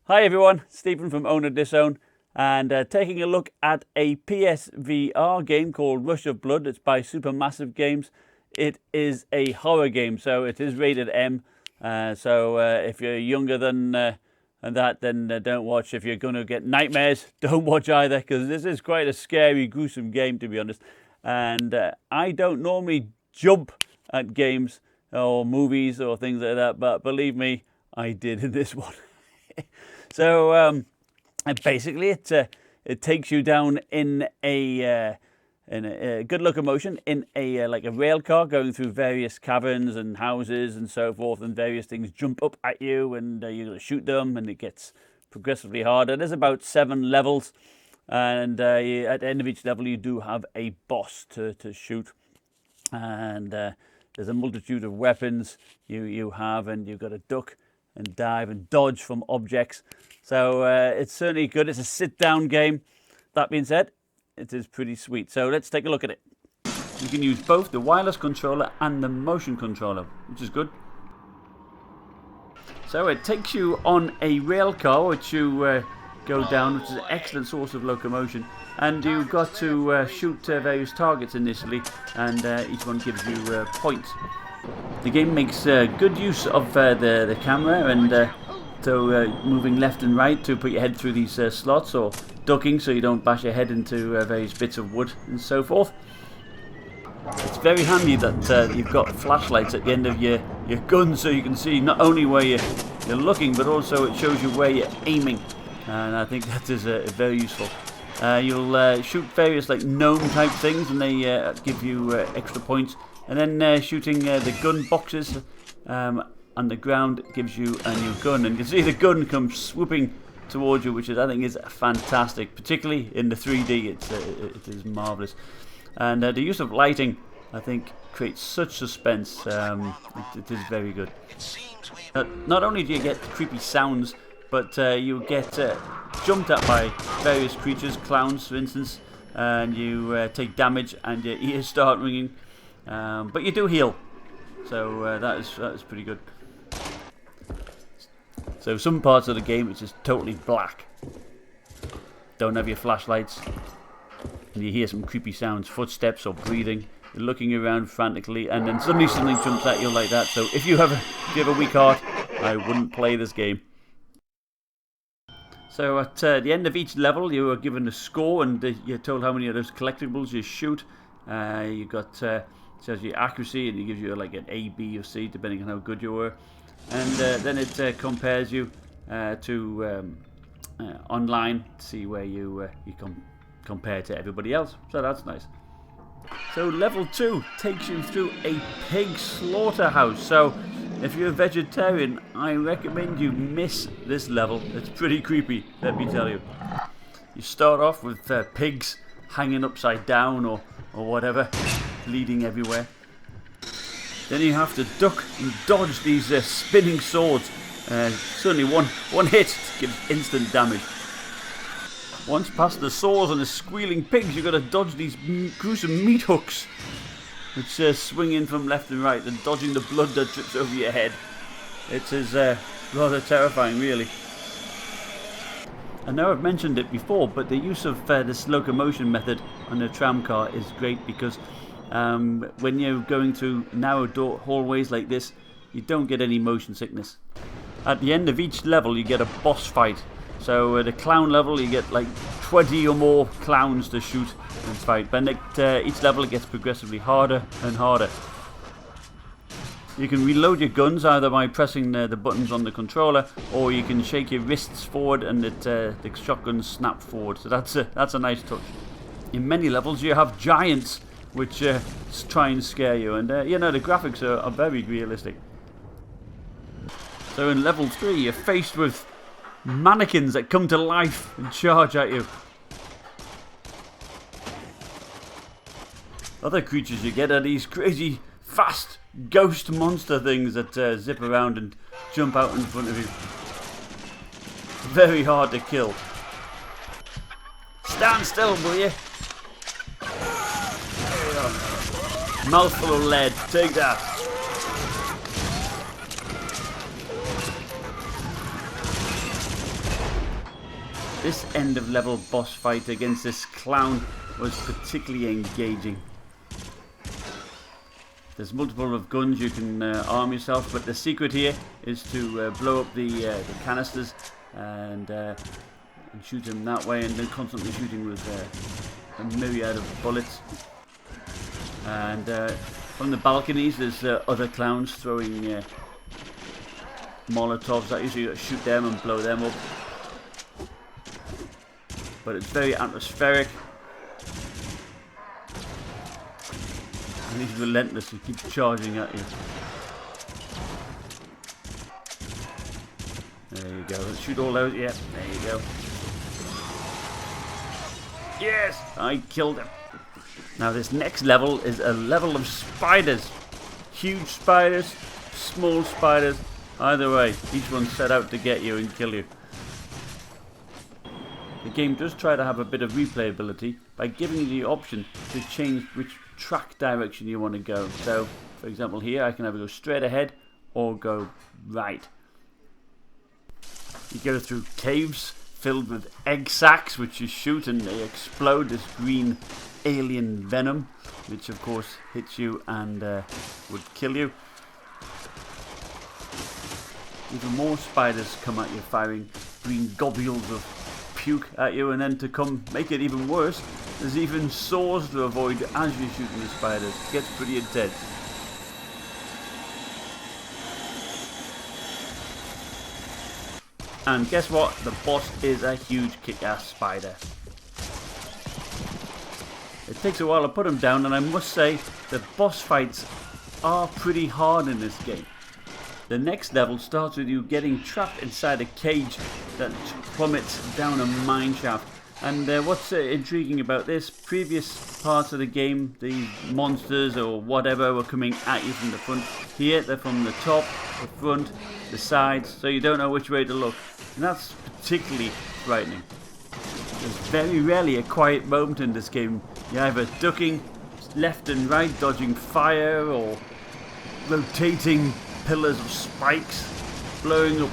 Hi everyone, Stephen from Owner Disown, and taking a look at a PSVR game called Rush of Blood. It's by Supermassive Games. It is a horror game, so it is rated M. So if you're younger than that, then don't watch. If you're going to get nightmares, don't watch either, because this is quite a scary, gruesome game, to be honest. And I don't normally jump at games or movies or things like that, but believe me, I did in this one. So basically, it takes you down in a good locomotion in a like a rail car going through various caverns and houses and so forth, and various things jump up at you, and you're going to shoot them, and it gets progressively harder. There's about 7 levels, and at the end of each level, you do have a boss to shoot, and there's a multitude of weapons you have, and you've got to duck and dive and dodge from objects. So it's certainly good. It's a sit-down game. That being said, it is pretty sweet. So let's take a look at it. You can use both the wireless controller and the motion controller, which is good. So it takes you on a rail car, which you go down, which is an excellent source of locomotion. And you've got to shoot various targets initially, and each one gives you points. The game makes good use of the camera, and so moving left and right to put your head through these slots, or ducking so you don't bash your head into various bits of wood and so forth. It's very handy that you've got flashlights at the end of your gun, so you can see not only where you're looking, but also it shows you where you're aiming, and I think that is very useful. You'll shoot various like gnome type things, and they give you extra points. And then shooting the gun boxes on the ground gives you a new gun. And you can see the gun comes swooping towards you, which I think is fantastic, particularly in the 3D. It is marvellous. And the use of lighting, I think, creates such suspense. It is very good. Not only do you get creepy sounds, but you get jumped at by various creatures, clowns for instance, and you take damage and your ears start ringing. But you do heal, so that is pretty good. So some parts of the game it's just totally black. Don't have your flashlights, and you hear some creepy sounds, footsteps or breathing. You're looking around frantically, and then suddenly something jumps at you like that. So if you have a weak heart, I wouldn't play this game. So at the end of each level, you are given a score, and you're told how many of those collectibles you shoot. You got tells you accuracy, and it gives you like an A, B, or C depending on how good you were, and then it compares you to online to see where you compare to everybody else. So that's nice. So level 2 takes you through a pig slaughterhouse. So if you're a vegetarian, I recommend you miss this level. It's pretty creepy, let me tell you. You start off with pigs hanging upside down or whatever, bleeding everywhere. Then you have to duck and dodge these spinning swords. Certainly one hit gives instant damage. Once past the saws and the squealing pigs, you've got to dodge these gruesome meat hooks, which swing in from left and right, and dodging the blood that drips over your head. It is rather terrifying, really. I know I've mentioned it before, but the use of this locomotion method on a tram car is great, because when you're going through narrow hallways like this, you don't get any motion sickness. At the end of each level, you get a boss fight. So at the clown level, you get like 20 or more clowns to shoot and fight. But at each level, it gets progressively harder and harder. You can reload your guns either by pressing the buttons on the controller, or you can shake your wrists forward and the shotguns snap forward. So that's a nice touch. In many levels you have giants which try and scare you, and the graphics are very realistic. So in level 3 you're faced with mannequins that come to life and charge at you. Other creatures you get are these crazy fast ghost monster things that zip around and jump out in front of you. Very hard to kill. Stand still, will you? There you go. Mouthful of lead. Take that. this end of level boss fight against this clown was particularly engaging. There's multiple of guns you can arm yourself, but the secret here is to blow up the canisters and shoot them that way, and then constantly shooting with a myriad of bullets. And from the balconies there's other clowns throwing Molotovs. That usually you got to shoot them and blow them up. But it's very atmospheric. And he's relentless. He keeps charging at you. There you go. Let's shoot all those. Yeah, there you go. Yes! I killed him. Now this next level is a level of spiders. Huge spiders, small spiders. Either way, each one set out to get you and kill you. The game does try to have a bit of replayability by giving you the option to change which track direction you want to go. So, for example here, I can either go straight ahead or go right. You go through caves filled with egg sacs which you shoot and they explode this green alien venom, which of course hits you and would kill you. Even more spiders come at you firing green globules of puke at you, and then to come make it even worse, there's even saws to avoid as you're shooting the spiders. It gets pretty intense. And guess what? The boss is a huge kick-ass spider. It takes a while to put him down, and I must say the boss fights are pretty hard in this game. The next level starts with you getting trapped inside a cage that plummets down a mine shaft. And what's intriguing about this, previous parts of the game, the monsters or whatever were coming at you from the front. Here they're from the top, the front, the sides, so you don't know which way to look. And that's particularly frightening. There's very rarely a quiet moment in this game. You're either ducking left and right, dodging fire, or rotating pillars of spikes, blowing up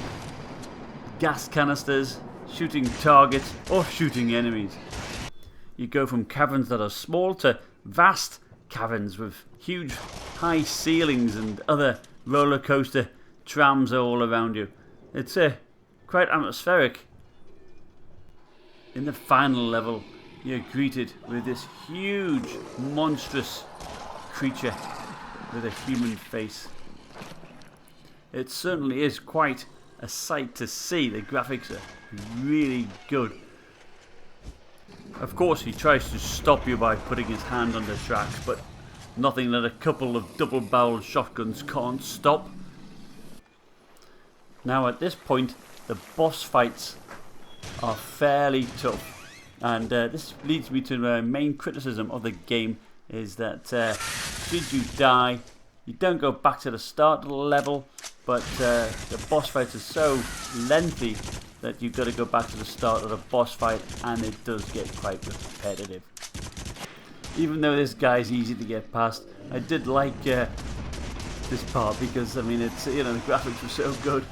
gas canisters, shooting targets, or shooting enemies. You go from caverns that are small to vast caverns with huge high ceilings and other roller coaster trams all around you. It's quite atmospheric. In the final level, you're greeted with this huge, monstrous creature with a human face. It certainly is quite a sight to see. The graphics are really good. Of course, he tries to stop you by putting his hand on the tracks, but nothing that a couple of double-barreled shotguns can't stop. Now, at this point, the boss fights are fairly tough, and this leads me to my main criticism of the game, is that should you die, you don't go back to the start of the level, but the boss fights are so lengthy that you've got to go back to the start of the boss fight, and it does get quite repetitive. Even though this guy's easy to get past, I did like this part because, I mean, it's, you know, the graphics were so good.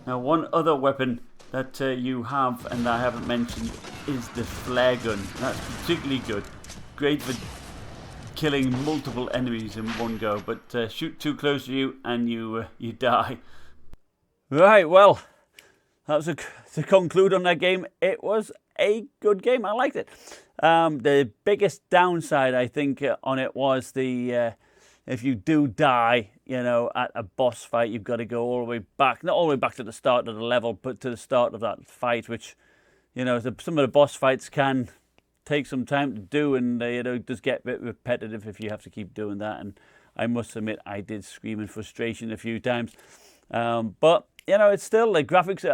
Now, one other weapon that you have, and I haven't mentioned, is the flare gun. That's particularly good. Great for killing multiple enemies in one go, but shoot too close to you and you die. Right, well, that was to conclude on that game. It was a good game. I liked it. The biggest downside, I think, on it was the if you do die, you know, at a boss fight, you've got to go all the way back, not all the way back to the start of the level, but to the start of that fight, which, you know, some of the boss fights can take some time to do, and you know, it does get a bit repetitive if you have to keep doing that. And I must admit, I did scream in frustration a few times. But, you know, it's still, the graphics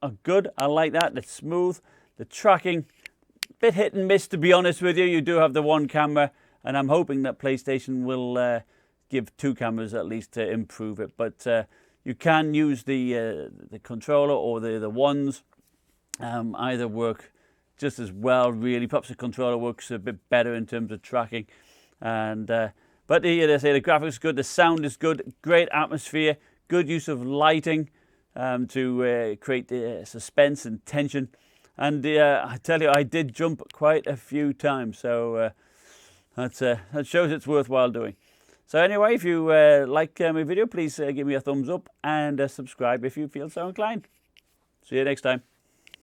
are good. I like that. It's smooth. The tracking, bit hit and miss, to be honest with you. You do have the one camera, and I'm hoping that PlayStation will give two cameras at least to improve it. But you can use the controller or the ones. Either work just as well, really. Perhaps the controller works a bit better in terms of tracking. And but they say the graphics good, the sound is good, great atmosphere, good use of lighting to create suspense and tension. And I tell you, I did jump quite a few times, so that shows it's worthwhile doing. So anyway, if you like my video, please give me a thumbs up and subscribe if you feel so inclined. See you next time.